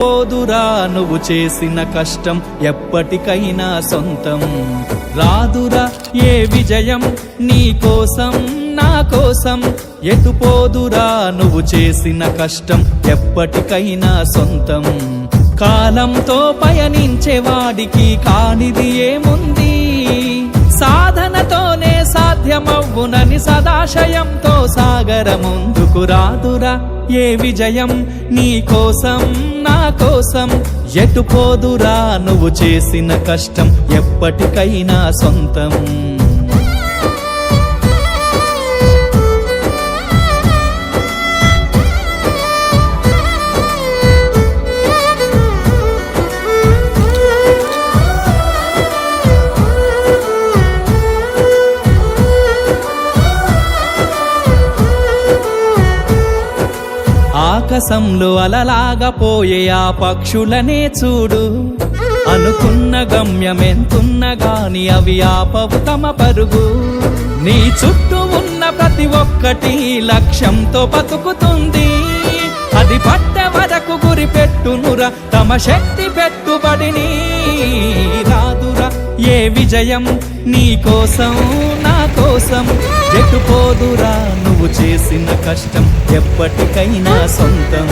పోదురా నువ్వు చేసిన కష్టం ఎప్పటికైనా సొంతం. రాదురా ఏ విజయం నీ కోసం నా కోసం, ఎటు పోదురా నువ్వు చేసిన కష్టం ఎప్పటికైనా సొంతం. కాలంతో పయనించే వాడికి కానిది ఏముంది, సాధనతోనే సాధ్యమవ్వునని సదాశయంతో సాగర ముందుకు. రాదురా ఏ విజయం నీ కోసం నా కోసం, ఎటు పోదురా నువ్వు చేసిన కష్టం ఎప్పటికైనా సొంతం. ఆకాశంలో అలలాగా పోయే ఆ పక్షులనే చూడు, అనుకున్న గమ్యమెంతున్న గాని అవి ఆపవు తమ పరుగు. నీ చుట్టూ ఉన్న ప్రతి ఒక్కటి లక్ష్యంతో బతుకుతుంది, అది పట్టే వరకు గురి పెట్టునురా తమ శక్తి పెట్టుబడిని. రాదురా ఏ విజయం నీ కోసం నా కోసం, ఎటు పోదురా నువ్వు చేసిన కష్టం ఎప్పటికైనా సొంతం.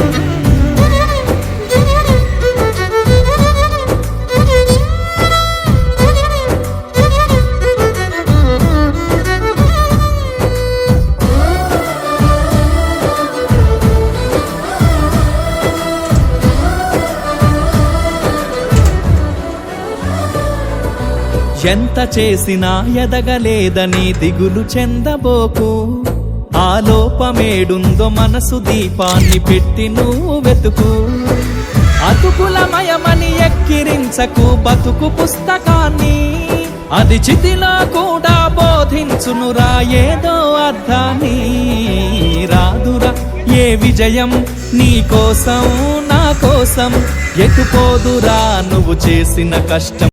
ఎంత చేసినా ఎదగలేదని దిగులు చెందబోకు, ఆ లోపమేడుందో మనసు దీపాన్ని పెట్టి నువ్వు వెతుకు. అతుకులమయమని ఎక్కిరించకు బతుకు పుస్తకాన్ని, అది చితిలో కూడా బోధించునురా ఏదో అర్థాన్ని. రాదురా ఏ విజయం నీ కోసం నా కోసం, ఎటు పోదురా నువ్వు చేసిన కష్టం